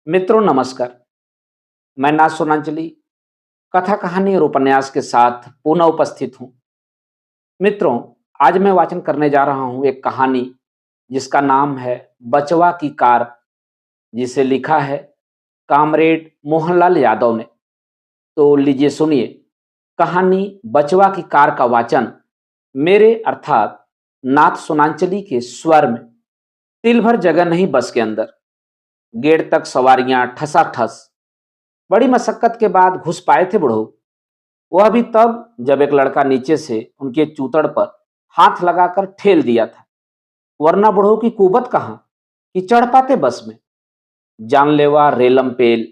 मित्रों नमस्कार। मैं नाथ सोनांचली कथा कहानी और उपन्यास के साथ पुनः उपस्थित हूँ। मित्रों, आज मैं वाचन करने जा रहा हूँ एक कहानी जिसका नाम है बचवा की कार, जिसे लिखा है कामरेड मोहनलाल यादव ने। तो लीजिए सुनिए कहानी बचवा की कार का वाचन मेरे अर्थात नाथ सोनांचली के स्वर में। तिल भर जगह नहीं बस के अंदर। गेट तक सवारियां ठसाठस बड़ी मशक्कत के बाद घुस पाए थे बुढ़ऊ। वह भी तब जब एक लड़का नीचे से उनके चूतड़ पर हाथ लगाकर ठेल दिया था, वरना बुढ़ऊ की कुबत कहाँ कि चढ़ पाते बस में। जानलेवा रेलम पेल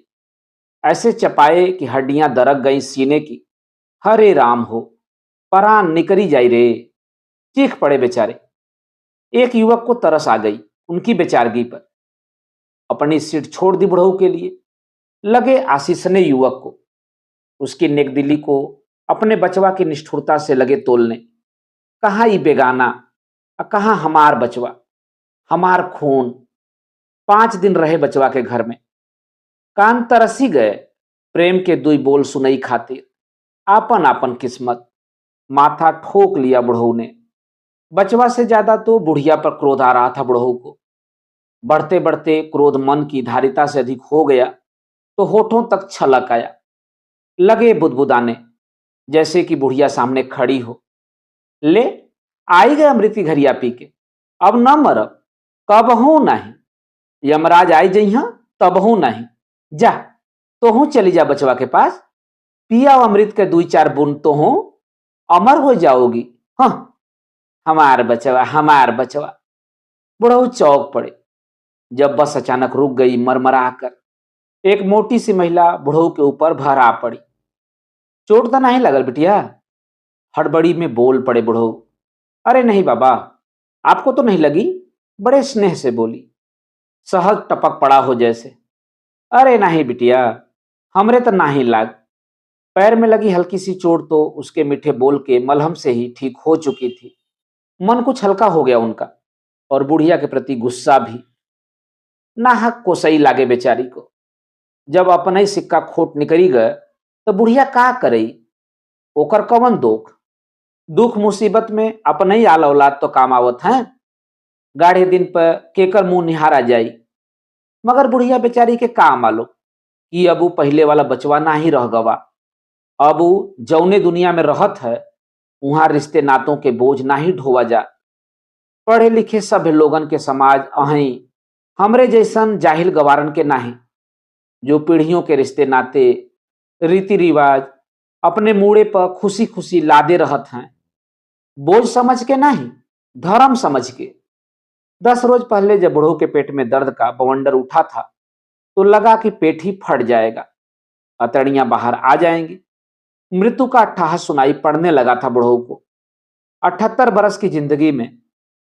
ऐसे चपाए कि हड्डियां दरक गई सीने की। हरे राम हो, परान निकरी जाई रे। चीख पड़े बेचारे। एक युवक को तरस आ गई उनकी बेचारगी पर। अपनी सीट छोड़ दी बुढ़ऊ के लिए। लगे आशीषने युवक को, उसकी नेकदिली को अपने बचवा की निष्ठुरता से लगे तोलने। कहाँ ई बेगाना, कहाँ हमार बचवा, हमार खून। 5 दिन रहे बचवा के घर में। कान तरसी गए प्रेम के दुई बोल सुनई खातिर। आपन आपन किस्मत। माथा ठोक लिया बुढ़ऊ ने। बचवा से ज्यादा तो बुढ़िया पर क्रोध आ रहा था बुढ़ऊ को। बढ़ते बढ़ते क्रोध मन की धारिता से अधिक हो गया तो होठों तक छलक आया। लगे बुदबुदाने, जैसे कि बुढ़िया सामने खड़ी हो। ले आई गए अमृति घरिया पी के। अब न मरब, कबहू नहीं। यमराज आई जइहा तबहू नहीं। जा तोहू चली जा बचवा के पास। पिया अमृत के 2-4 बूंद तोहू अमर हो जाओगी। हाँ, हमार बचवा, हमार बचवा। बुढ़ऊ चौक पड़े जब बस अचानक रुक गई मरमरा कर। एक मोटी सी महिला बुढ़ऊ के ऊपर भरा पड़ी। चोट तो नहीं लगल बिटिया? हड़बड़ी में बोल पड़े बुढ़ऊ। अरे नहीं बाबा, आपको तो नहीं लगी? बड़े स्नेह से बोली, सहज टपक पड़ा हो जैसे। अरे नहीं बिटिया, हमरे तो नहीं लाग। पैर में लगी हल्की सी चोट तो उसके मीठे बोल के मलहम से ही ठीक हो चुकी थी। मन कुछ हल्का हो गया उनका, और बुढ़िया के प्रति गुस्सा भी। नाहक को सही लागे बेचारी को। जब अपना ही सिक्का खोट निकली गए तो बुढ़िया का करई? ओकर कवन दोख? दुख मुसीबत में अपने ही आल औलाद तो काम आवत हैं। गाढ़े दिन पर केकर मुंह निहारा जाई। मगर बुढ़िया बेचारी के काम आलो कि अब ऊ पहले वाला बचवा ना ही रह गवा। अब ऊ जौने दुनिया में रहत है वहां रिश्ते नातों के बोझ ना ही ढोवा जा। पढ़े लिखे सभ्य लोगन के समाज अहीं हमरे जैसन जाहिल गवारन के नाही, जो पीढ़ियों के रिश्ते नाते रीति रिवाज अपने मूड़े पर खुशी खुशी लादे रहत हैं। बोझ समझ के नहीं, धर्म समझ के। 10 रोज पहले जब बुढ़ऊ के पेट में दर्द का बवंडर उठा था तो लगा कि पेट ही फट जाएगा, अतड़ियां बाहर आ जाएंगी। मृत्यु का अट्ठाहस सुनाई पड़ने लगा था बुढ़ऊ को। 78 बरस की जिंदगी में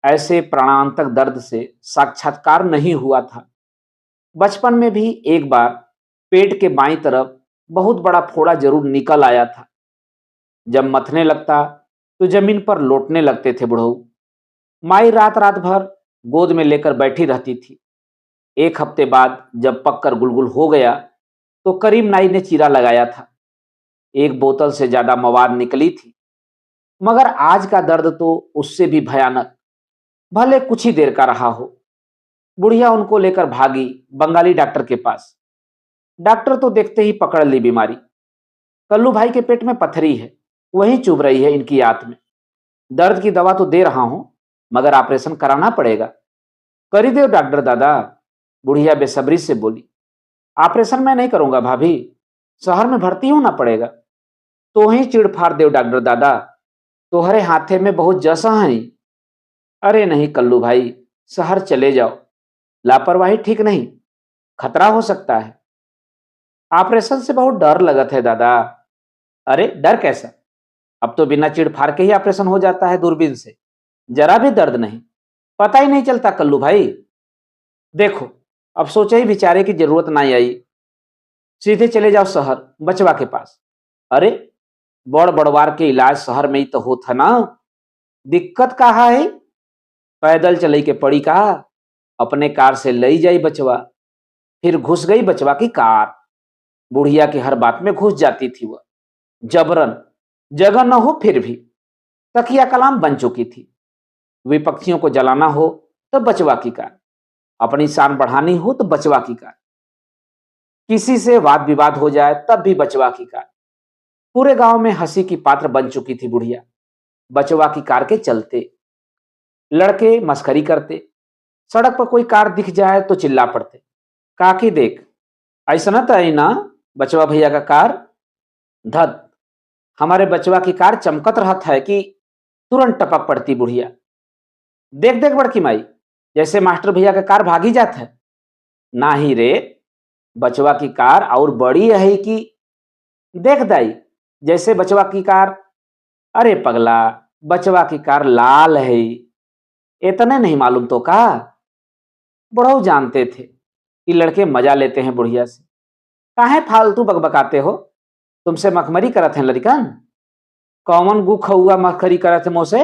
ऐसे प्राणांतक दर्द से साक्षात्कार नहीं हुआ था। बचपन में भी एक बार पेट के बाईं तरफ बहुत बड़ा फोड़ा जरूर निकल आया था। जब मथने लगता तो जमीन पर लौटने लगते थे बुढ़ऊ। माई रात रात भर गोद में लेकर बैठी रहती थी। 1 हफ्ते बाद जब पककर गुलगुल हो गया तो करीम नाई ने चीरा लगाया था। 1 बोतल से ज्यादा मवाद निकली थी। मगर आज का दर्द तो उससे भी भयानक, भले कुछ ही देर का रहा हो। बुढ़िया उनको लेकर भागी बंगाली डॉक्टर के पास। डॉक्टर तो देखते ही पकड़ ली बीमारी। कल्लू भाई के पेट में पथरी है, वही चुभ रही है इनकी आंत में। दर्द की दवा तो दे रहा हूं, मगर ऑपरेशन कराना पड़ेगा। करी दो डॉक्टर दादा, बुढ़िया बेसब्री से बोली। ऑपरेशन मैं नहीं करूंगा भाभी, शहर में भर्ती होना पड़ेगा। तो ही चिड़ फाड़ दो डॉक्टर दादा, तोहरे हाथे में बहुत जसा है। अरे नहीं कल्लू भाई, शहर चले जाओ। लापरवाही ठीक नहीं, खतरा हो सकता है। ऑपरेशन से बहुत डर लगत है दादा। अरे डर कैसा, अब तो बिना चिड़ फाड़ के ही ऑपरेशन हो जाता है दूरबीन से। जरा भी दर्द नहीं, पता ही नहीं चलता कल्लू भाई। देखो, अब सोचे ही विचारे की जरूरत नहीं आई। सीधे चले जाओ शहर बचवा के पास। अरे बड़ बड़वार के इलाज शहर में ही तो होता ना, दिक्कत कहाँ है? पैदल चले के पड़ी का, अपने कार से लई जाई बचवा। फिर घुस गई बचवा की कार। बुढ़िया की हर बात में घुस जाती थी वह, जबरन। जगह न हो फिर भी। तकिया कलाम बन चुकी थी। विपक्षियों को जलाना हो तो बचवा की कार, अपनी शान बढ़ानी हो तो बचवा की कार, किसी से वाद विवाद हो जाए तब भी बचवा की कार। पूरे गांव में हंसी की पात्र बन चुकी थी बुढ़िया, बचवा की कार के चलते। लड़के मस्करी करते, सड़क पर कोई कार दिख जाए तो चिल्ला पड़ते, काकी देख, ऐसा ना तई ना, बचवा भैया का कार। धत, हमारे बचवा की कार चमकत रहत है कि तुरंत टपक पड़ती बुढ़िया। देख देख बड़की माई, जैसे मास्टर भैया का कार भागी जात है। ना ही रे, बचवा की कार और बड़ी है कि। देख दाई, जैसे बचवा की कार। अरे पगला, बचवा की कार लाल है। इतने नहीं मालूम तो का। बुढ़ऊ जानते थे कि लड़के मजा लेते हैं बुढ़िया से। काहे फालतू बकबकाते हो, तुमसे मखमरी करत हैं लड़कन। कौन गु खौआ मखरी करत है मोसे,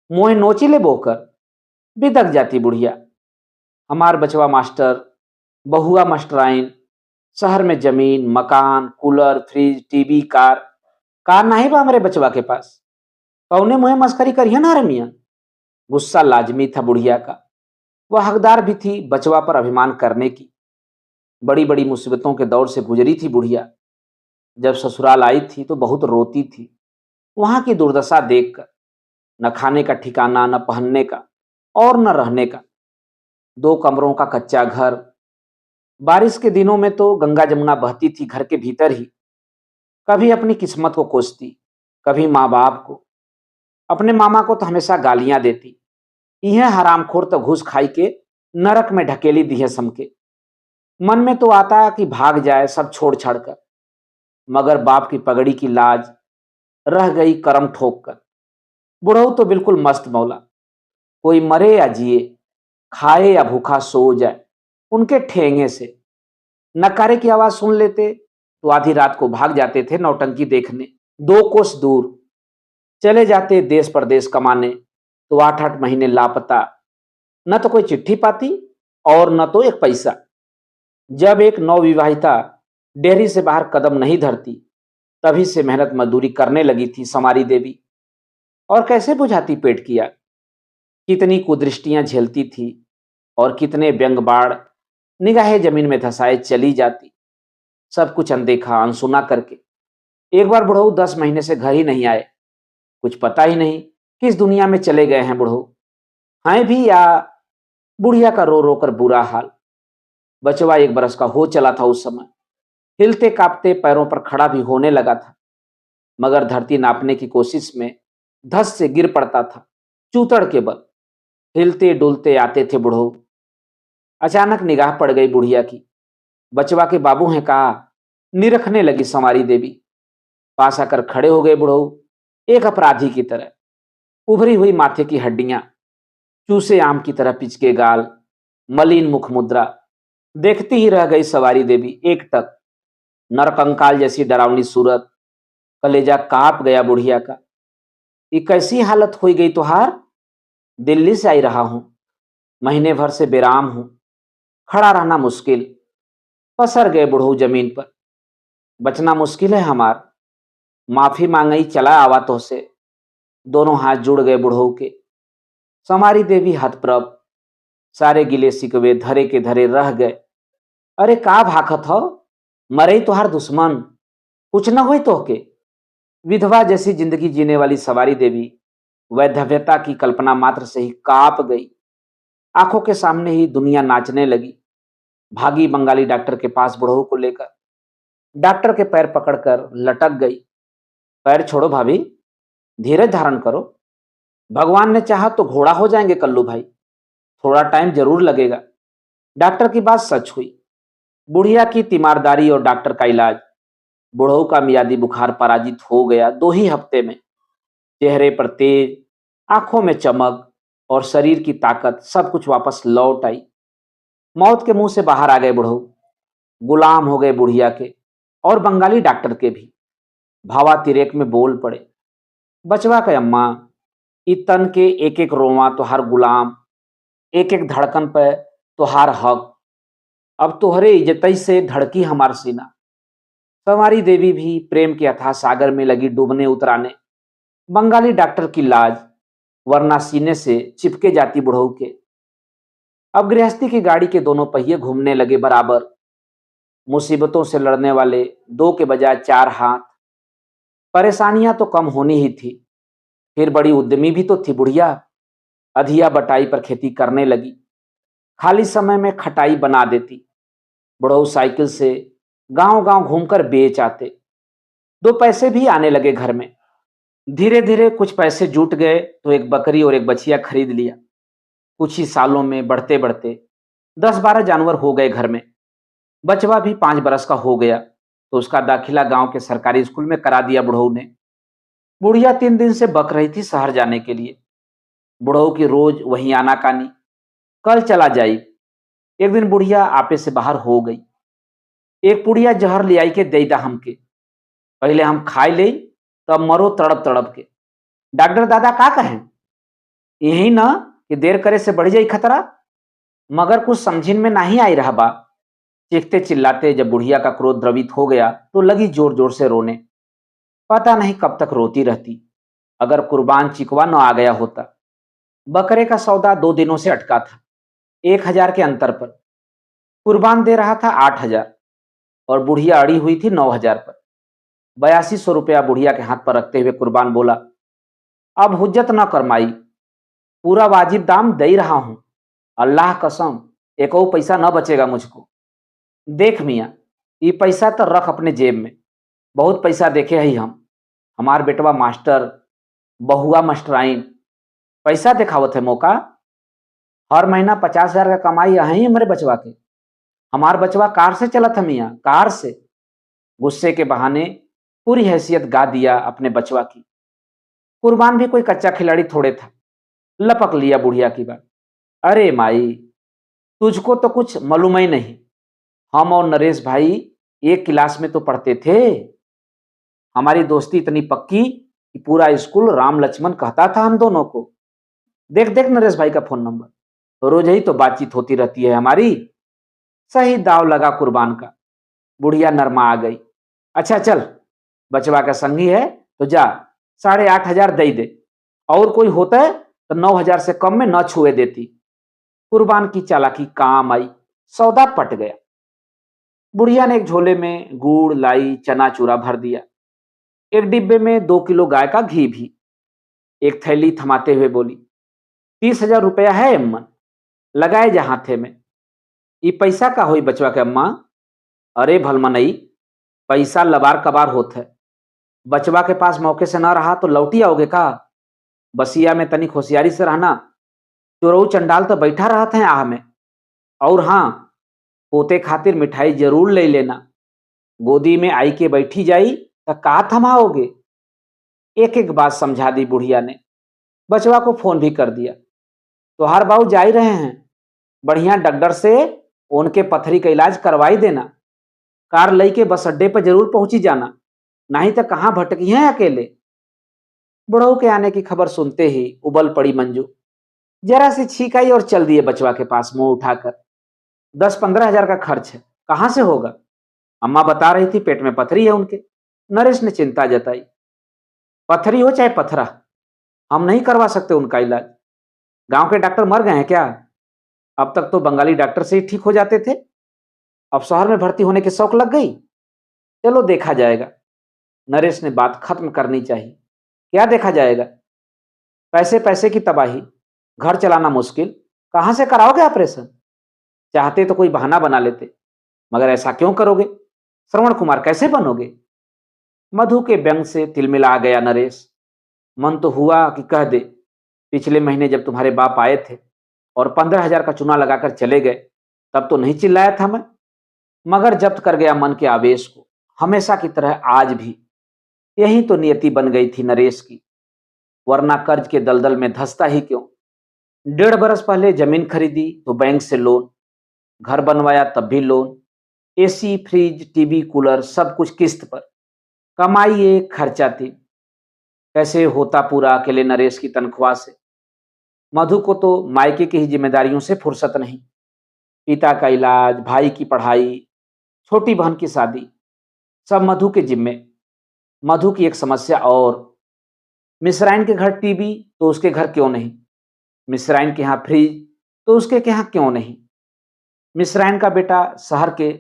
मोहे नोची ले बोकर। बिदक जाती बुढ़िया। हमार बचवा मास्टर, बहुआ मास्टराइन, शहर में जमीन मकान cooler fridge TV car. Car नहीं बा हमारे बचवा के पास, कौने मुहे मस्करी करिए ना रे मियाँ। गुस्सा लाजमी था बुढ़िया का। वह हकदार भी थी बचवा पर अभिमान करने की। बड़ी बड़ी मुसीबतों के दौर से गुजरी थी बुढ़िया। जब ससुराल आई थी तो बहुत रोती थी, वहां की दुर्दशा देखकर। न खाने का ठिकाना, न पहनने का और न रहने का। दो कमरों का कच्चा घर। बारिश के दिनों में तो गंगा जमुना बहती थी घर के भीतर ही। कभी अपनी किस्मत को कोसती, कभी माँ बाप को। अपने मामा को तो हमेशा गालियां देती, यह हरामखोर तो घूस खाई के नरक में ढकेली दी है समके। मन में तो आता कि भाग जाए सब छोड़ छाड़ कर, मगर बाप की पगड़ी की लाज रह गई करम ठोक कर। बुढ़ऊ तो बिल्कुल मस्त मौला, कोई मरे या जिए, खाए या भूखा सो जाए, उनके ठेंगे से। नकारे की आवाज सुन लेते तो आधी रात को भाग जाते थे नौटंकी देखने। 2 कोस दूर चले जाते देश परदेश कमाने, तो 8 8 महीने लापता। न तो कोई चिट्ठी पाती और न तो एक पैसा। जब एक नवविवाहिता डेयरी से बाहर कदम नहीं धरती, तभी से मेहनत मजदूरी करने लगी थी समारी देवी। और कैसे बुझाती पेट की आग। कितनी कुदृष्टियां झेलती थी और कितने व्यंग बाण निगाहें जमीन में धसाए चली जाती, सब कुछ अनदेखा अनसुना करके। एक बार बुढ़ऊ 10 महीने से घर ही नहीं आए। कुछ पता ही नहीं किस दुनिया में चले गए हैं बुढ़ऊ, हैं भी या। बुढ़िया का रो रो कर बुरा हाल। बचवा 1 बरस का हो चला था उस समय, हिलते कांपते पैरों पर खड़ा भी होने लगा था, मगर धरती नापने की कोशिश में धस से गिर पड़ता था चूतड़ के बल। हिलते डुलते आते थे बुढ़ऊ। अचानक निगाह पड़ गई बुढ़िया की। बचवा के बाबू हैं कहा, निरखने लगी संवारी देवी। पास आकर खड़े हो गए बुढ़ऊ, एक अपराधी की तरह। उभरी हुई माथे की हड्डियां, चूसे आम की तरह पिचके गाल, मलिन मुख मुद्रा। देखती ही रह गई सवारी देवी एकटक। नरकंकाल जैसी डरावनी सूरत। कलेजा कांप गया बुढ़िया का। ये कैसी हालत हो गई तुहार। दिल्ली से आई रहा हूं, महीने भर से बेराम हूं, खड़ा रहना मुश्किल। पसर गए बुढ़ऊ जमीन पर। बचना मुश्किल है हमार, माफी मांगई चला आवा तो से। दोनों हाथ जुड़ गए बुढ़ऊ के। समारी देवी हतप्रभ, सारे गिले सिकवे धरे के धरे रह गए। अरे का भाखत हो, मरे तुहार दुश्मन, कुछ न हुई तोहके। विधवा जैसी जिंदगी जीने वाली सवारी देवी वैधव्यता की कल्पना मात्र से ही कांप गई। आंखों के सामने ही दुनिया नाचने लगी। भागी बंगाली डॉक्टर के पास बुढ़ऊ को लेकर। डॉक्टर के पैर पकड़कर लटक गई। पैर छोड़ो भाभी, धीरज धारण करो। भगवान ने चाहा तो घोड़ा हो जाएंगे कल्लू भाई, थोड़ा टाइम जरूर लगेगा। डॉक्टर की बात सच हुई। बुढ़िया की तीमारदारी और डॉक्टर का इलाज। बुढ़ऊ का मियादी बुखार पराजित हो गया 2 ही हफ्ते में। चेहरे पर तेज, आंखों में चमक और शरीर की ताकत सब कुछ वापस लौट आई। मौत के मुंह से बाहर आ गए बुढ़ऊ। गुलाम हो गए बुढ़िया के और बंगाली डॉक्टर के भी। भावातिरेक में बोल पड़े, बचवा के अम्मा, इ तन के एक एक रोवा तोहार गुलाम, एक एक धड़कन पे तोहार हक। अब तोहरे इज्जतई से धड़की हमार सीना। संवारी देवी भी प्रेम के अथाह सागर में लगी डूबने उतराने। बंगाली डॉक्टर की लाज वरना सीने से चिपके जाती बुढ़ऊ के। अब गृहस्थी की गाड़ी के दोनों पहिए घूमने लगे बराबर। मुसीबतों से लड़ने वाले दो के बजाय चार हाथ। परेशानियां तो कम होनी ही थी, फिर बड़ी उद्यमी भी तो थी बुढ़िया। अधिया बटाई पर खेती करने लगी। खाली समय में खटाई बना देती। बुढ़ऊ साइकिल से गांव गांव घूमकर बेच आते। दो पैसे भी आने लगे घर में। धीरे धीरे कुछ पैसे जुट गए तो एक बकरी और एक बछिया खरीद लिया। कुछ ही सालों में बढ़ते बढ़ते 10-12 जानवर हो गए घर में। बचवा भी 5 बरस का हो गया तो उसका दाखिला गांव के सरकारी स्कूल में करा दिया बुढ़ऊ ने। बुढ़िया 3 दिन से बक रही थी शहर जाने के लिए। बुढ़ऊ की रोज वहीं आनाकानी, कल चला जाई। एक दिन बुढ़िया आपे से बाहर हो गई। एक पुड़िया जहर ले आई के दे दा हमके, पहले हम खाए ले तब मरो तड़प तड़प के। डॉक्टर दादा का कहें, यही ना कि देर करे से बढ़ जाई खतरा। मगर कुछ समझिन में नहीं आई रहा बा। चीखते चिल्लाते जब बुढ़िया का क्रोध द्रवित हो गया तो लगी जोर जोर से रोने। पता नहीं कब तक रोती रहती। अगर कुर्बान चिकवा न आ गया होता। बकरे का सौदा 2 दिनों से अटका था, 1,000 के अंतर पर। कुर्बान दे रहा था 8,000 और बुढ़िया अड़ी हुई थी 9,000 पर। 8200 रुपया बुढ़िया के हाथ पर रखते हुए कुर्बान बोला, अब हुज्जत न कर माई, पूरा वाजिब दाम दे ही रहा हूं। अल्लाह कसम एक और पैसा न बचेगा मुझको। देख मियाँ, ये पैसा तो रख अपने जेब में। बहुत पैसा देखे ही हम। हमार बेटवा मास्टर, बहुआ मास्टराइन। पैसा दिखावत है मौका। हर महीना 50,000 का कमाई है ही हमारे बचवा के। हमार बचवा कार से चलत है मियाँ, कार से। गुस्से के बहाने पूरी हैसियत गा दिया अपने बचवा की। कुर्बान भी कोई कच्चा खिलाड़ी थोड़े था। लपक लिया बुढ़िया की बात। अरे माई, तुझको तो कुछ मालूम ही नहीं। हम और नरेश भाई एक क्लास में तो पढ़ते थे। हमारी दोस्ती इतनी पक्की कि पूरा स्कूल राम लक्ष्मण कहता था हम दोनों को। देख देख नरेश भाई का फोन नंबर, तो रोज ही तो बातचीत होती रहती है हमारी। सही दाव लगा कुर्बान का। बुढ़िया नरमा आ गई। अच्छा चल, बचवा का संगी है तो जा, 8,500 दे दे। और कोई होता है तो 9,000 से कम में न छुए देती। कुर्बान की चालाकी काम आई। सौदा पट गया। बुढ़िया ने एक झोले में गुड़, लाई, चना चूरा भर दिया। एक डिब्बे में 2 किलो गाय का घी भी। एक थैली थमाते हुए बोली, 30,000 रुपया है अम्मा, लगाए जहां थे में। ये पैसा का होई बचवा के अम्मा। अरे भलमनई, पैसा लबार कबार होत है। बचवा के पास मौके से ना रहा तो लौटी आओगे का। बसिया में तनिक होशियारी से रहना। चोरऊ चंडाल तो बैठा रहते हैं आह में। और हाँ, पोते खातिर मिठाई जरूर ले लेना। गोदी में आई के बैठी जाई तो का थमाओगे। एक एक बात समझा दी बुढ़िया ने। बचवा को फोन भी कर दिया। तोहार बाबू जा ही रहे हैं, बढ़िया डॉक्टर से उनके पथरी का इलाज करवाई देना। कार लई के बस अड्डे पर जरूर पहुंची जाना, नहीं तो कहां भटकी हैं अकेले। बुढ़ऊ के आने की खबर सुनते ही उबल पड़ी मंजू। जरा सी छींक आई और चल दिए बचवा के पास मुंह उठाकर। 10-15 हजार का खर्च है, कहां से होगा। अम्मा बता रही थी पेट में पथरी है उनके। नरेश ने चिंता जताई। पथरी हो चाहे पथरा, हम नहीं करवा सकते उनका इलाज। गांव के डॉक्टर मर गए हैं क्या। अब तक तो बंगाली डॉक्टर से ही ठीक हो जाते थे। अब शहर में भर्ती होने की शौक लग गई। चलो देखा जाएगा। नरेश ने बात खत्म करनी चाहिए। क्या देखा जाएगा। पैसे पैसे की तबाही, घर चलाना मुश्किल, कहां से कराओगे ऑपरेशन। चाहते तो कोई बहाना बना लेते, मगर ऐसा क्यों करोगे। श्रवण कुमार कैसे बनोगे। मधु के व्यंग से तिलमिला गया नरेश। मन तो हुआ कि कह दे, पिछले महीने जब तुम्हारे बाप आए थे और 15,000 का चूना लगाकर चले गए, तब तो नहीं चिल्लाया था मैं। मगर जब्त कर गया मन के आवेश को, हमेशा की तरह आज भी। यही तो नियति बन गई थी नरेश की, वरना कर्ज के दलदल में धंसता ही क्यों। 1.5 बरस पहले जमीन खरीदी तो बैंक से लोन, घर बनवाया तब भी loan, AC, fridge, TV, cooler सब कुछ किस्त पर। कमाई एक, खर्चा 3। कैसे होता पूरा अकेले नरेश की तनख्वाह से। मधु को तो मायके की ही जिम्मेदारियों से फुर्सत नहीं। पिता का इलाज, भाई की पढ़ाई, छोटी बहन की शादी, सब मधु के जिम्मे। मधु की एक समस्या और, मिश्राइन के घर टीवी तो उसके घर क्यों नहीं, मिश्राइन के यहाँ फ्रिज तो उसके यहाँ क्यों नहीं, मिश्राइन का बेटा शहर के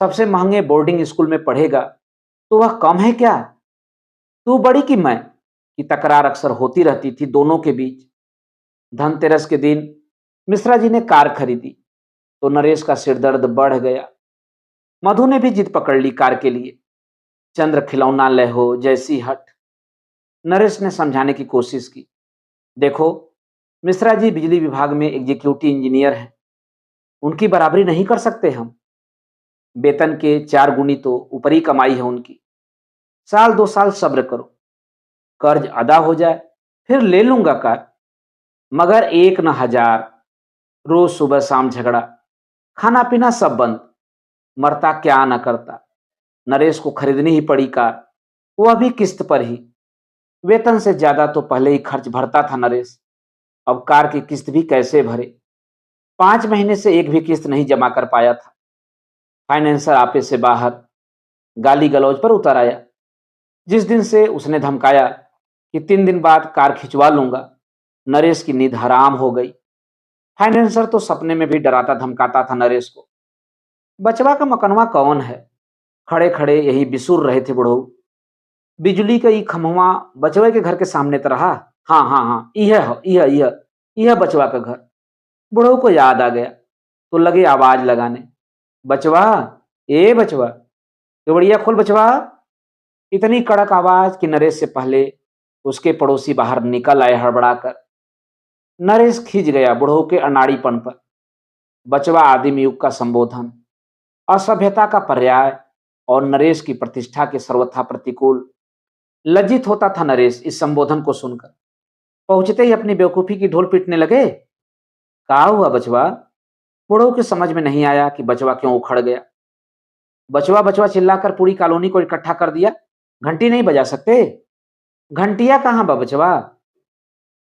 सबसे महंगे बोर्डिंग स्कूल में पढ़ेगा तो वह कम है क्या, तू बड़ी कि मैं, की तकरार अक्सर होती रहती थी दोनों के बीच। धनतेरस के दिन मिश्रा जी ने कार खरीदी तो नरेश का सिरदर्द बढ़ गया। मधु ने भी जिद पकड़ ली कार के लिए। चंद्र खिलौना ले हो जैसी हट। नरेश ने समझाने की कोशिश की, देखो मिश्रा जी बिजली विभाग में एग्जीक्यूटिव इंजीनियर हैं, उनकी बराबरी नहीं कर सकते हम। वेतन के 4 गुनी तो ऊपरी कमाई है उनकी। साल 2 साल सब्र करो, कर्ज अदा हो जाए फिर ले लूंगा कार, मगर एक न हजार। रोज सुबह शाम झगड़ा, खाना पीना सब बंद। मरता क्या न करता, नरेश को खरीदनी ही पड़ी कार, वह भी किस्त पर ही। वेतन से ज्यादा तो पहले ही खर्च भरता था नरेश, अब कार की किस्त भी कैसे भरे। 5 महीने से एक भी किस्त नहीं जमा कर पाया था। फाइनेंसर आपे से बाहर, गाली गलौज पर उतर आया। जिस दिन से उसने धमकाया कि 3 दिन बाद कार खिंचवा लूंगा, नरेश की नींद हराम हो गई। फाइनेंसर तो सपने में भी डराता धमकाता था नरेश को। बचवा का मकनवा कौन है, खड़े खड़े यही बिसुर रहे थे बुढ़ऊ। बिजली का ई खम्भवा बचवा के घर के सामने तो रहा। हाँ हाँ हाँ, यह बचवा का घर। बुढ़ऊ को याद आ गया तो लगे आवाज लगाने, बचवा, ए बचवा, केवड़िया खोल बचवा। इतनी कड़क आवाज कि नरेश से पहले उसके पड़ोसी बाहर निकल आए हड़बड़ाकर। नरेश खिंच गया बुढ़ऊ के अनाड़ीपन पर। बचवा आदिम युग का संबोधन, असभ्यता का पर्याय और नरेश की प्रतिष्ठा के सर्वथा प्रतिकूल। लज्जित होता था नरेश इस संबोधन को सुनकर। पहुंचते ही अपनी बेवकूफी की ढोल पीटने लगे। कहा हुआ बचवा? बुढ़ऊ के समझ में नहीं आया कि बचवा क्यों उखड़ गया। बचवा बचवा चिल्लाकर पूरी कॉलोनी को इकट्ठा कर दिया। घंटी नहीं बजा सकते? घंटिया कहाँ बा बचवा?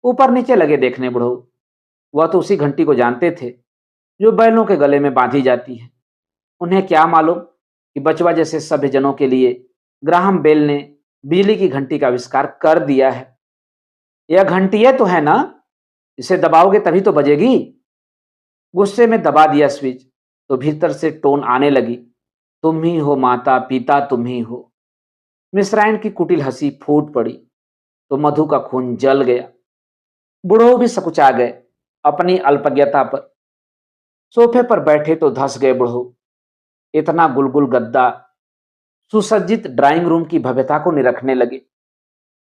ऊपर नीचे लगे देखने बुढ़ऊ। वह तो उसी घंटी को जानते थे जो बैलों के गले में बांधी जाती है। उन्हें क्या मालूम कि बचवा जैसे सभ्य जनों के लिए ग्राहम बेल ने बिजली की घंटी का आविष्कार कर दिया है। यह घंटिया तो है ना, इसे दबाओगे तभी तो बजेगी। गुस्से में दबा दिया स्विच तो भीतर से टोन आने लगी, तुम ही हो माता पिता, तुम ही हो। मिश्राइन की कुटिल हंसी फूट पड़ी तो मधु का खून जल गया। बुढ़ऊ भी सकुचा गए अपनी अल्पज्ञता पर। सोफे पर बैठे तो धस गए बुढ़ऊ। इतना गुलगुल गद्दा सुसज्जित ड्राइंग रूम की भव्यता को निरखने लगे।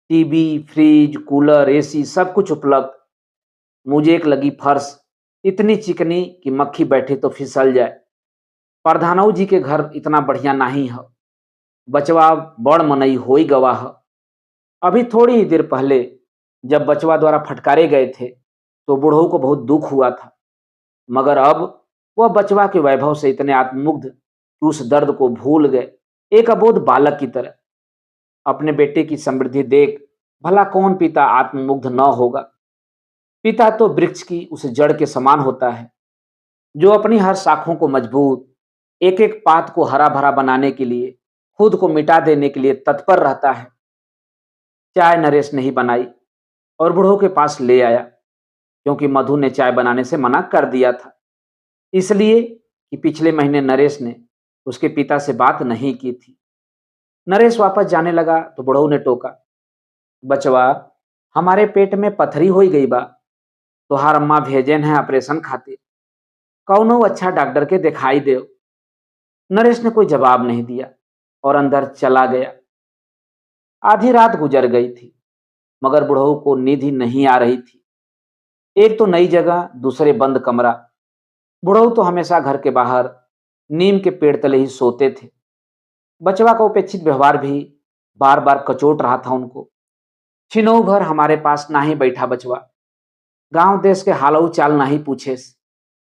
टीवी, फ्रिज, कूलर, एसी सब कुछ उपलब्ध। मुझे एक लगी फर्श इतनी चिकनी कि मक्खी बैठे तो फिसल जाए। प्रधानऊ जी के घर इतना बढ़िया नहीं है। बचवा बड़ मनई होई गवाह। अभी थोड़ी ही देर पहले जब बचवा द्वारा फटकारे गए थे तो बुढ़ऊ को बहुत दुख हुआ था, मगर अब वह बचवा के वैभव से इतने आत्ममुग्ध कि उस दर्द को भूल गए, एक अबोध बालक की तरह। अपने बेटे की समृद्धि देख भला कौन पिता आत्ममुग्ध न होगा। पिता तो वृक्ष की उस जड़ के समान होता है जो अपनी हर शाखों को मजबूत, एक एक पात को हरा भरा बनाने के लिए, खुद को मिटा देने के लिए तत्पर रहता है। चाय नरेश ने ही बनाई और बुढ़ऊ के पास ले आया, क्योंकि मधु ने चाय बनाने से मना कर दिया था, इसलिए कि पिछले महीने नरेश ने उसके पिता से बात नहीं की थी। नरेश वापस जाने लगा तो बुढ़ऊ ने टोका, बचवा, हमारे पेट में पथरी हो गई बा, तुहार अम्मा भेजन है ऑपरेशन खातिर, कौनो अच्छा डॉक्टर के दिखाई दे। नरेश ने कोई जवाब नहीं दिया और अंदर चला गया। आधी रात गुजर गई थी मगर बुढ़ऊ को नींद ही नहीं आ रही थी। एक तो नई जगह, दूसरे बंद कमरा। बुढ़ऊ तो हमेशा घर के बाहर नीम के पेड़ तले ही सोते थे। बचवा का उपेक्षित व्यवहार भी बार बार कचोट रहा था उनको। छिनऊ भर हमारे पास ना ही बैठा बचवा, गांव देश के हालऊ चाल ना ही पूछे,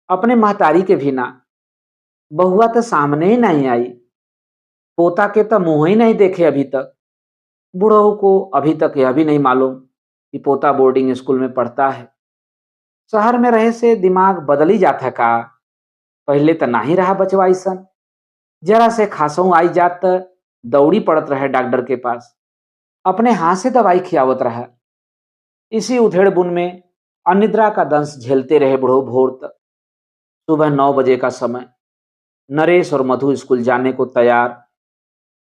अपने महतारी के भी ना। बहुआ तो सामने ही नहीं आई, पोता के तो मुंह ही नहीं देखे अभी तक। बुढ़ऊ को अभी तक यह भी नहीं मालूम कि पोता बोर्डिंग स्कूल में पढ़ता है। शहर में रहे से दिमाग बदल ही जाता है का, पहले तो नाही रहा बचवा ऐसन, जरा से खांसऊ आई जात त दौड़ी पड़त रहे डॉक्टर के पास, अपने हाथ से दवाई खियावत रहा। इसी उधेड़ बुन में अनिद्रा का दंश झेलते रहे बुढ़ऊ भोर तक। सुबह 9 बजे का समय, नरेश और मधु स्कूल जाने को तैयार।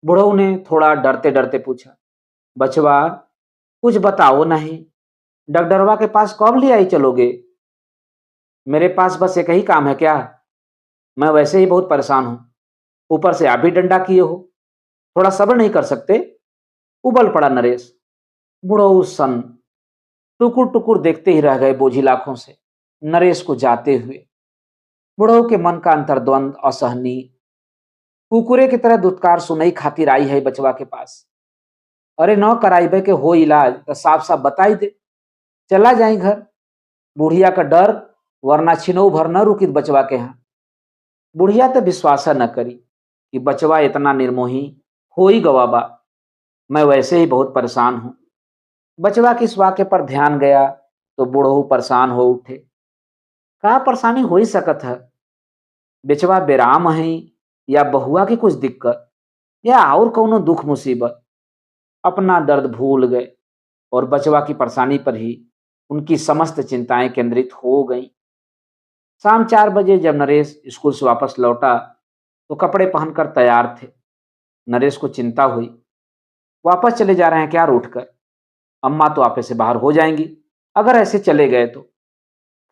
बुढ़ऊ ने थोड़ा डरते डरते पूछा, बचवा कुछ बताओ नहीं, डॉक्टरवा के पास कब ले आई चलोगे? मेरे पास बस एक ही काम है क्या? मैं वैसे ही बहुत परेशान हूं, ऊपर से आप भी डंडा किए हो, थोड़ा सब्र नहीं कर सकते? उबल पड़ा नरेश। बुढ़ऊ सन टुकुर टुकुर देखते ही रह गए बोझिल आंखों से नरेश को जाते हुए। बुढ़ऊ के मन का अंतर्द्वंद असहनीय, कुकुरे की तरह दुत्कार सुनई खातिर आई है बचवा के पास। अरे न कराइबे के हो इलाज तो साफ साफ बताई दे, चला जाई घर। बुढ़िया का डर, वरना छिनऊ भर न रुकित बचवा के यहाँ। बुढ़िया तो विश्वास न करी कि बचवा इतना निर्मोही हो ही गवाबा। मैं वैसे ही बहुत परेशान हूं। बचवा की इस वाक्य पर ध्यान गया तो बुढ़ऊ परेशान हो उठे। का परेशानी हो ही सकत है? बेचवा बेराम है, या बहुआ की कुछ दिक्कत, या और कौनो दुख मुसीबत? अपना दर्द भूल गए और बचवा की परेशानी पर ही उनकी समस्त चिंताएं केंद्रित हो गईं। शाम 4 बजे जब नरेश स्कूल से वापस लौटा तो कपड़े पहनकर तैयार थे। नरेश को चिंता हुई, वापस चले जा रहे हैं क्या रूठकर? अम्मा तो आपे से बाहर हो जाएंगी अगर ऐसे चले गए तो।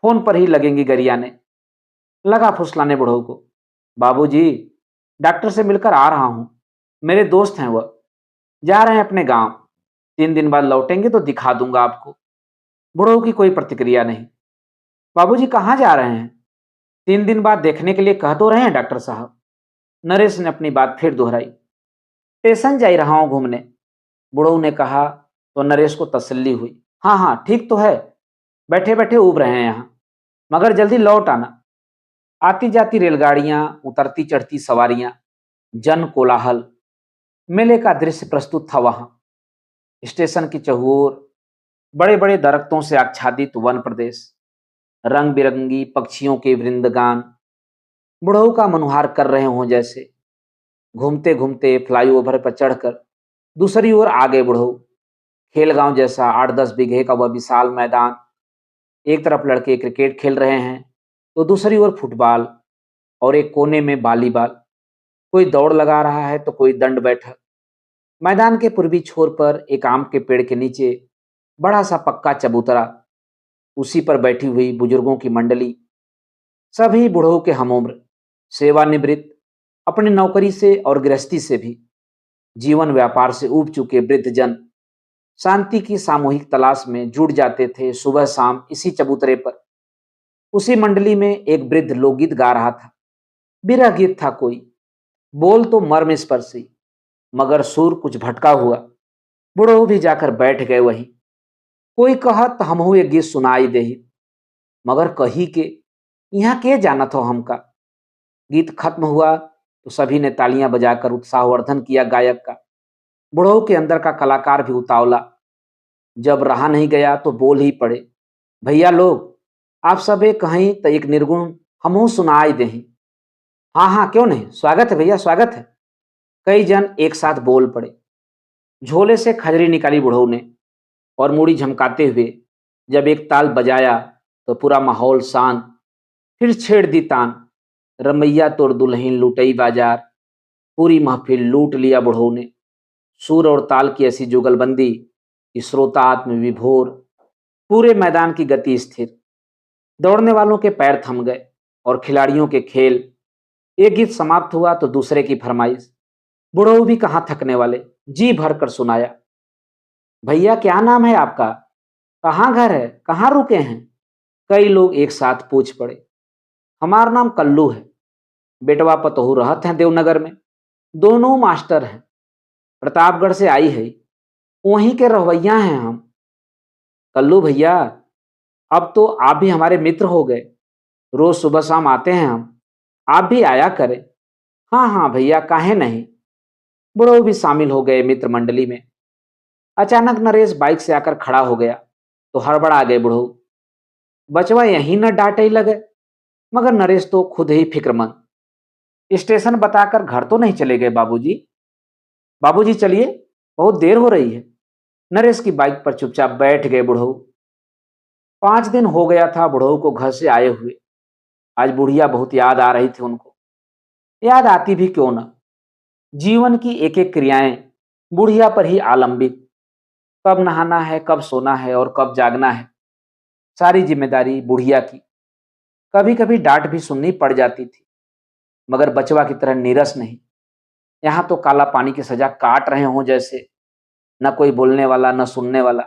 फोन पर ही लगेंगी गरियाने। लगा फुसलाने बुढ़ऊ को, बाबूजी डॉक्टर से मिलकर आ रहा हूं, मेरे दोस्त हैं वह, जा रहे हैं अपने गांव, 3 दिन बाद लौटेंगे तो दिखा दूंगा आपको। बुढ़ऊ की कोई प्रतिक्रिया नहीं। बाबूजी कहाँ जा रहे हैं? 3 दिन बाद देखने के लिए कह तो रहे हैं डॉक्टर साहब। नरेश ने अपनी बात फिर दोहराई। स्टेशन जा रहा हूं घूमने, बुढ़ऊ ने कहा तो नरेश को तसल्ली हुई। हाँ हाँ ठीक तो है, बैठे बैठे ऊब रहे हैं यहाँ, मगर जल्दी लौट आना। आती जाती रेलगाड़ियां, उतरती चढ़ती सवारियां, जन कोलाहल, मेले का दृश्य प्रस्तुत था वहां। स्टेशन की चहुओर बड़े बड़े दरख्तों से आच्छादित वन प्रदेश, रंग बिरंगी पक्षियों के वृंदगान बुढ़ऊ का मनुहार कर रहे हों जैसे। घूमते घूमते फ्लाईओवर पर चढ़कर दूसरी ओर आ गए बुढ़ऊ। खेलगांव जैसा 8-10 बीघे का वह विशाल मैदान, एक तरफ लड़के क्रिकेट खेल रहे हैं तो दूसरी ओर फुटबॉल, और एक कोने में वॉलीबॉल। कोई दौड़ लगा रहा है तो कोई दंड बैठक। मैदान के पूर्वी छोर पर एक आम के पेड़ के नीचे बड़ा सा पक्का चबूतरा, उसी पर बैठी हुई बुजुर्गों की मंडली, सभी बुढ़ऊ के हमउम्र, सेवानिवृत्त, अपनी नौकरी से और गृहस्थी से भी, जीवन व्यापार से ऊब चुके वृद्ध जन शांति की सामूहिक तलाश में जुट जाते थे सुबह शाम इसी चबूतरे पर। उसी मंडली में एक वृद्ध लोकगीत गा रहा था। विरह गीत था कोई, बोल तो मर्म स्पर्शी, मगर सुर कुछ भटका हुआ। बुढ़ऊ भी जाकर बैठ गए वहीं। कोई कहत हमहू एक गीत सुनाई देही, मगर कही के यहाँ के जानत हो हमका। गीत खत्म हुआ तो सभी ने तालियां बजाकर उत्साहवर्धन किया गायक का। बुढ़ऊ के अंदर का कलाकार भी उतावला। जब रहा नहीं गया तो बोल ही पड़े, भैया लोग आप सब एक कहीं तो एक निर्गुण हमहू सुनाई देही। हाँ हाँ क्यों नहीं, स्वागत है भैया स्वागत है। कई जन एक साथ बोल पड़े। झोले से खजरी निकाली बुढ़ऊ ने और मूड़ी झमकाते हुए जब एक ताल बजाया तो पूरा माहौल शांत। फिर छेड़ दी तान, रमैया तोर दुल्हन लुटई बाजार। पूरी महफिल लूट लिया बुढ़ऊ ने। सुर और ताल की ऐसी जुगलबंदी कि श्रोता आत्म विभोर, पूरे मैदान की गति स्थिर। दौड़ने वालों के पैर थम गए और खिलाड़ियों के खेल। एक गीत समाप्त हुआ तो दूसरे की फरमाइश। बुढ़ऊ भी कहाँ थकने वाले, जी भर कर सुनाया। भैया क्या नाम है आपका, कहाँ घर है, कहाँ रुके हैं? कई लोग एक साथ पूछ पड़े। हमारा नाम कल्लू है, बेटवा पतोहू रहत हैं देवनगर में, दोनों मास्टर हैं, प्रतापगढ़ से आई है, वहीं के रहवैया हैं हम। कल्लू भैया अब तो आप भी हमारे मित्र हो गए, रोज सुबह शाम आते हैं हम, आप भी आया करें। हाँ हाँ भैया काहे नहीं। बुढ़ऊ भी शामिल हो गए मित्र मंडली में। अचानक नरेश बाइक से आकर खड़ा हो गया तो हड़बड़ा गए बुढ़ऊ। बचवा यहीं न डांटे ही लगे, मगर नरेश तो खुद ही फिक्रमंद, स्टेशन बताकर घर तो नहीं चले गए बाबूजी? बाबूजी चलिए, बहुत देर हो रही है। नरेश की बाइक पर चुपचाप बैठ गए बुढ़ऊ। 5 दिन हो गया था बुढ़ऊ को घर से आए हुए। आज बुढ़िया बहुत याद आ रही थी उनको। याद आती भी क्यों ना, जीवन की एक एक क्रियाएं बुढ़िया पर ही आलंबित। कब नहाना है, कब सोना है और कब जागना है, सारी जिम्मेदारी बुढ़िया की। कभी कभी डांट भी सुननी पड़ जाती थी, मगर बचवा की तरह नीरस नहीं। यहां तो काला पानी की सजा काट रहे हों जैसे। न कोई बोलने वाला, न सुनने वाला।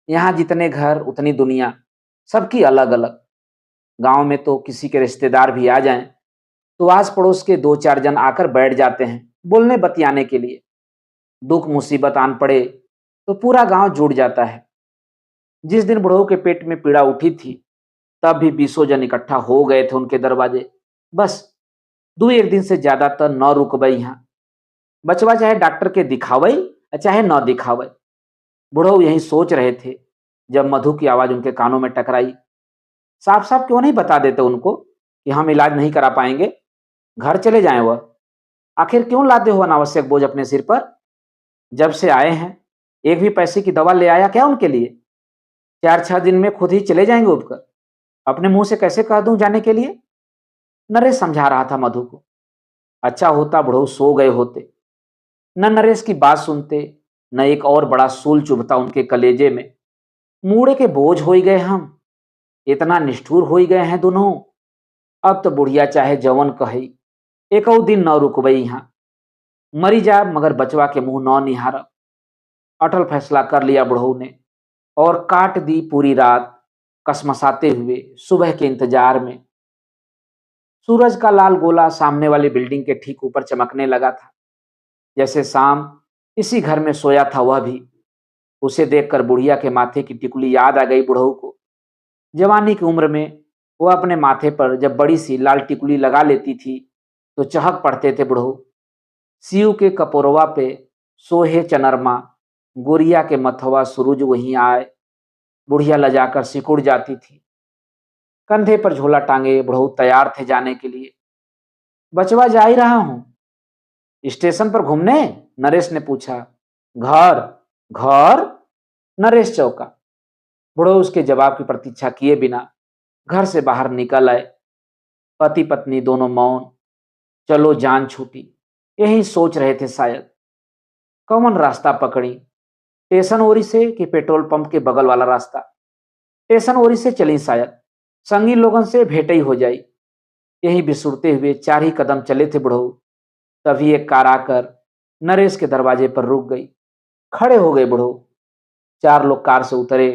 यहाँ जितने घर उतनी दुनिया, सबकी अलग अलग। गांव में तो किसी के रिश्तेदार भी आ जाएं तो आस पड़ोस के 2-4 जन आकर बैठ जाते हैं बोलने बतियाने के लिए। दुख मुसीबत आन पड़े तो पूरा गांव जुट जाता है। जिस दिन बुढ़ऊ के पेट में पीड़ा उठी थी, तब भी 20 जन इकट्ठा हो गए थे उनके दरवाजे। बस 2-1 दिन से ज्यादातर न रुकबई यहाँ। बचवा चाहे डॉक्टर के दिखावई चाहे न दिखावई। बुढ़ऊ यही सोच रहे थे जब मधु की आवाज उनके कानों में टकराई। साफ साफ क्यों नहीं बता देते उनको कि हम इलाज नहीं करा पाएंगे, घर चले जाएं वह। आखिर क्यों लादे हो अनावश्यक बोझ अपने सिर पर? जब से आए हैं एक भी पैसे की दवा ले आया क्या उनके लिए? 4-6 दिन में खुद ही चले जाएंगे उपकर। अपने मुंह से कैसे कह दूं जाने के लिए? नरेश समझा रहा था मधु को। अच्छा होता बुढ़ऊ सो गए होते। न नरेश की बात सुनते, न एक और बड़ा सूल चुभता उनके कलेजे में। मूड़े के बोझ हो ही गए हम, इतना निष्ठुर हो ही गए हैं दोनों। अब तो बुढ़िया चाहे जवन कही, एक और दिन न रुकबई यहाँ। मरी जा मगर बचवा के मुंह न निहार। अटल फैसला कर लिया बुढ़ऊ ने और काट दी पूरी रात कसमसाते हुए सुबह के इंतजार में। सूरज का लाल गोला सामने वाली बिल्डिंग के ठीक ऊपर चमकने लगा था, जैसे शाम इसी घर में सोया था वह भी। उसे देखकर बुढ़िया के माथे की टिकुली याद आ गई बुढ़ऊ को। जवानी की उम्र में वह अपने माथे पर जब बड़ी सी लाल टिकुली लगा लेती थी तो चहक पड़ते थे बुढ़ऊ। सीव के कपोरवा पे सोहे चनरमा, गोरिया के मथवा सूरज वहीं आए। बुढ़िया लजाकर सिकुड़ जाती थी। कंधे पर झोला टांगे बुढ़ऊ तैयार थे जाने के लिए। बचवा जा ही रहा हूं। स्टेशन पर घूमने? नरेश ने पूछा। घर? घर? नरेश चौंका। बुढ़ऊ उसके जवाब की प्रतीक्षा किए बिना घर से बाहर निकल आए। पति पत्नी दोनों मौन। चलो जान छूटी, यही सोच रहे थे शायद। कौन रास्ता पकड़ी, स्टेशन ओरी से कि पेट्रोल पंप के बगल वाला रास्ता? स्टेशन ओरी से चली शायद, संगी लोगों से भेंट ही हो जाई। यही बिसुरते हुए 4 ही कदम चले थे बुढ़ऊ, तभी एक कार आकर नरेश के दरवाजे पर रुक गई। खड़े हो गए बुढ़ऊ। 4 लोग कार से उतरे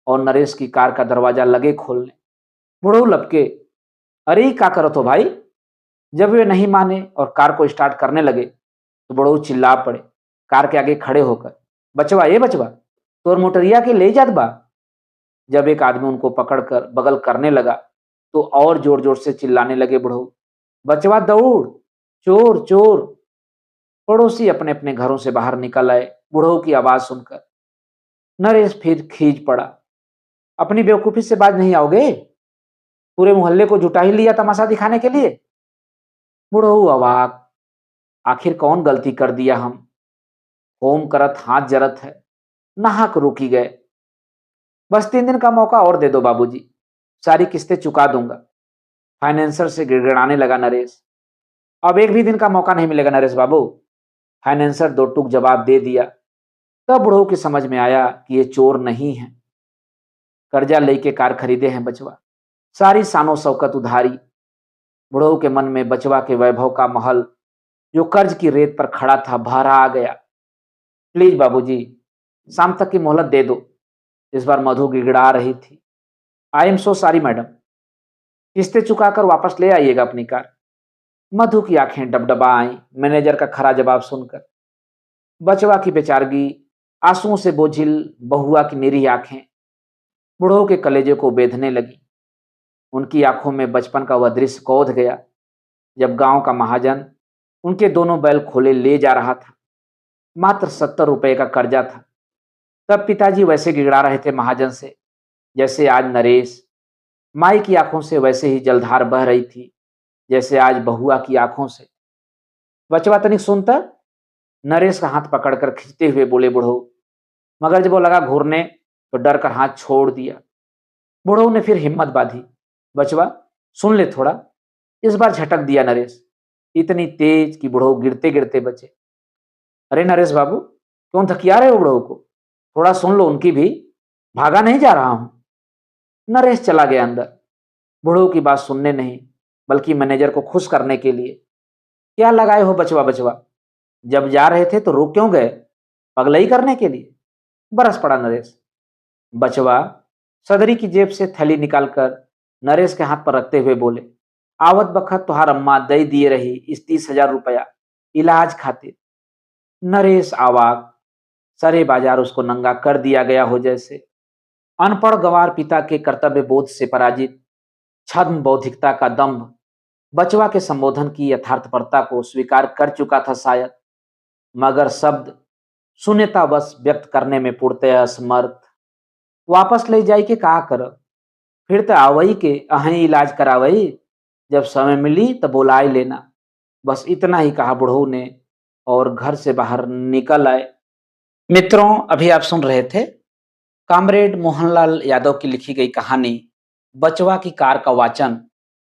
और नरेश की कार का दरवाजा लगे खोलने। बुढ़ऊ लपके, अरे ही क्या करो तो भाई? जब वे नहीं माने और कार को स्टार्ट करने लगे तो बुढ़ऊ चिल्ला पड़े कार के आगे खड़े होकर, बचवा ये बचवा, तोर मोटरिया के ले जात बा। जब एक आदमी उनको पकड़कर बगल करने लगा तो और जोर जोर से चिल्लाने लगे बुढ़ऊ, बचवा दौड़, चोर चोर। पड़ोसी अपने अपने घरों से बाहर निकल आए बुढ़ऊ की आवाज सुनकर। नरेश फिर खींच पड़ा, अपनी बेवकूफी से बाज नहीं आओगे? पूरे मोहल्ले को जुटा ही लिया तमाशा दिखाने के लिए? बुढ़ऊ अवाक, आखिर कौन गलती कर दिया हम? होम करत हाथ जरत है, नाहक रुकी गए। बस 3 दिन का मौका और दे दो बाबूजी, सारी किस्तें चुका दूंगा। फाइनेंसर से गिड़गिड़ाने लगा नरेश। अब एक भी दिन का मौका नहीं मिलेगा नरेश बाबू। फाइनेंसर दो टूक जवाब दे दिया। तब बुढ़ऊ की समझ में आया कि ये चोर नहीं है, कर्जा लेके कार खरीदे हैं बचवा, सारी शानो शौकत उधारी। बुढ़ऊ के मन में बचवा के वैभव का महल जो कर्ज की रेत पर खड़ा था भरा आ गया। प्लीज बाबूजी, शाम तक की मोहलत दे दो। इस बार मधु गिड़गिड़ा रही थी। I am so sorry madam, किस्तें चुकाकर वापस ले आइएगा अपनी कार। मधु की आंखें डबडबा आई मैनेजर का खरा जवाब सुनकर। बचवा की बेचारगी, आंसुओं से बोझिल बहुआ की निरी आंखें बुढ़ऊ के कलेजे को बेधने लगी। उनकी आंखों में बचपन का वह दृश्य कौध गया जब गांव का महाजन उनके दोनों बैल खोले ले जा रहा था। मात्र 70 रुपए का कर्जा था। तब पिताजी वैसे गिड़गिड़ा रहे थे महाजन से जैसे आज नरेश। माई की आंखों से वैसे ही जलधार बह रही थी जैसे आज बहुआ की आंखों से। बचवा तनिक सुनता, नरेश का हाथ पकड़कर खींचते हुए बोले बुढ़ऊ। मगर जब वो लगा घूरने तो डर कर हाथ छोड़ दिया। बुढ़ऊ ने फिर हिम्मत बांधी। बचवा सुन ले थोड़ा। इस बार झटक दिया नरेश, इतनी तेज कि बुढ़ऊ गिरते गिरते बचे। अरे नरेश बाबू, क्यों थकिया रहे हो बुढ़ऊ को? थोड़ा सुन लो उनकी भी, भागा नहीं जा रहा हूं। नरेश चला गया अंदर, बुढ़ऊ की बात सुनने नहीं बल्कि मैनेजर को खुश करने के लिए। क्या लगाए हो बचवा बचवा, जब जा रहे थे तो रुक क्यों गए? पगलई करने के लिए? बरस पड़ा नरेश। बचवा सदरी की जेब से थैली निकालकर नरेश के हाथ पर रखते हुए बोले, आवत बखत तुहार अम्मा दई दिए रही इस 30,000 रुपया इलाज खातिर। नरेश आवाक, सरे बाजार उसको नंगा कर दिया गया हो जैसे। अनपढ़ गंवार पिता के कर्तव्य बोध से पराजित, छद्म बौद्धिकता का दंभ बचवा के संबोधन की यथार्थपरता को स्वीकार कर चुका था शायद, मगर शब्द शून्यता बस व्यक्त करने में पूर्णतः असमर्थ। वापस ले जाई के का कर, फिर तो आवई के अहीं इलाज करावई, जब समय मिली तो बुलाई लेना। बस इतना ही कहा बुढ़ऊ ने और घर से बाहर निकल आए। मित्रों, अभी आप सुन रहे थे कामरेड मोहनलाल यादव की लिखी गई कहानी बचवा की कार का वाचन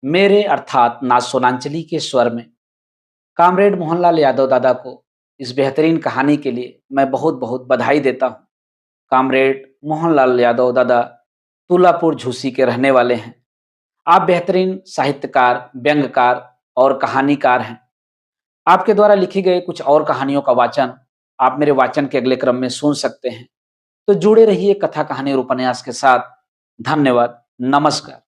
मेरे अर्थात नाज सोनांचली के स्वर में। कामरेड मोहनलाल यादव दादा को इस बेहतरीन कहानी के लिए मैं बहुत बहुत बधाई देता हूँ। कामरेड मोहनलाल यादव दादा तुलापुर झूसी के रहने वाले हैं। आप बेहतरीन साहित्यकार, व्यंग्यकार और कहानीकार हैं। आपके द्वारा लिखी गई कुछ और कहानियों का वाचन आप मेरे वाचन के अगले क्रम में सुन सकते हैं। तो जुड़े रहिए कथा कहानी और उपन्यास के साथ। धन्यवाद। नमस्कार।